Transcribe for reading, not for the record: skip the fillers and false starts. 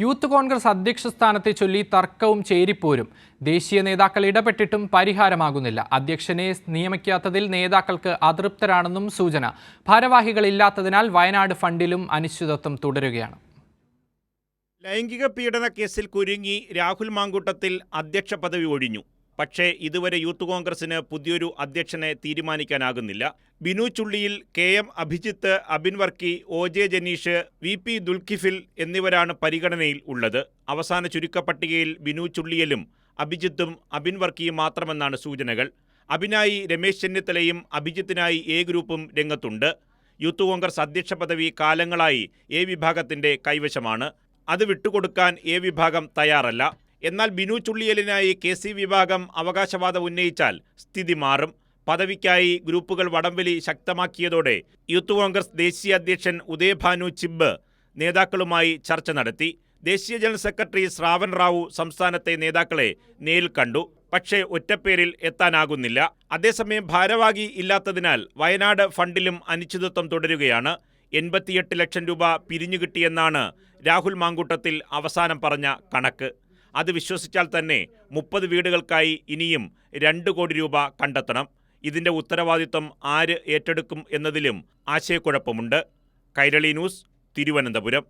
Youth Congress അധ്യക്ഷ സ്ഥാനത്തെ ചൊല്ലി തർക്കവും ചേരിപ്പോരും. ദേശീയ നേതാക്കൾ ഇടപെട്ടിട്ടും പരിഹാരമാകുന്നില്ല. അധ്യക്ഷനെ നിയമിക്കാത്തതിൽ നേതാക്കൾക്ക് അതൃപ്തരാണെന്നും സൂചന. ഭാരവാഹികളില്ലാത്തതിനാൽ വയനാട് ഫണ്ടിലും അനിശ്ചിതത്വം തുടരുകയാണ്. ലൈംഗിക പീഡന കേസിൽ കുരുങ്ങി രാഹുൽ മാങ്കൂട്ടത്തിൽ അധ്യക്ഷ പദവി ഒഴിഞ്ഞു. പക്ഷേ ഇതുവരെ യൂത്ത് കോൺഗ്രസിന് പുതിയൊരു അധ്യക്ഷനെ തീരുമാനിക്കാനാകുന്നില്ല. Binu Chulliyil, KM Abhijith, Abin Varkey, OJ Janeesh, VP Dulkifil എന്നിവരാണ് പരിഗണനയിൽ ഉള്ളത്. അവസാന ചുരുക്കപ്പട്ടികയിൽ ബിനു ചുള്ളിയലും അഭിജിത്തും അബിൻ വർക്കിയും മാത്രമെന്നാണ് സൂചനകൾ. അബിനായി രമേശ് ചെന്നിത്തലയും അഭിജിത്തിനായി A ഗ്രൂപ്പും രംഗത്തുണ്ട്. യൂത്ത് കോൺഗ്രസ് അധ്യക്ഷ പദവി കാലങ്ങളായി A വിഭാഗത്തിന്റെ കൈവശമാണ്. അത് വിട്ടുകൊടുക്കാൻ A വിഭാഗം തയ്യാറല്ല. എന്നാൽ ബിനു ചുള്ളിയലിനായി KC വിഭാഗം അവകാശവാദം ഉന്നയിച്ചാൽ സ്ഥിതി മാറും. പദവിക്കായി ഗ്രൂപ്പുകൾ വടംവലി ശക്തമാക്കിയതോടെ യൂത്ത് കോൺഗ്രസ് ദേശീയ അധ്യക്ഷൻ ഉദയഭാനു ചിബ്ബ് നേതാക്കളുമായി ചർച്ച നടത്തി. ദേശീയ ജനറൽ സെക്രട്ടറി ശ്രാവൺ റാവു സംസ്ഥാനത്തെ നേതാക്കളെ നേരിൽ കണ്ടു. പക്ഷേ ഒറ്റപ്പേരിൽ എത്താനാകുന്നില്ല. അതേസമയം ഭാരവാഹി ഇല്ലാത്തതിനാൽ വയനാട് ഫണ്ടിലും അനിശ്ചിതത്വം തുടരുകയാണ്. 88 ലക്ഷം രൂപ പിരിഞ്ഞുകിട്ടിയെന്നാണ് രാഹുൽ മാങ്കൂട്ടത്തിൽ അവസാനം പറഞ്ഞ കണക്ക്. അത് വിശ്വസിച്ചാൽ തന്നെ 30 വീടുകൾക്കായി ഇനിയും 2 കോടി രൂപ കണ്ടെത്തണം. ഇതിന്റെ ഉത്തരവാദിത്വം ആര് ഏറ്റെടുക്കും എന്നതിലും ആശയക്കുഴപ്പമുണ്ട്. കൈരളി ന്യൂസ്, തിരുവനന്തപുരം.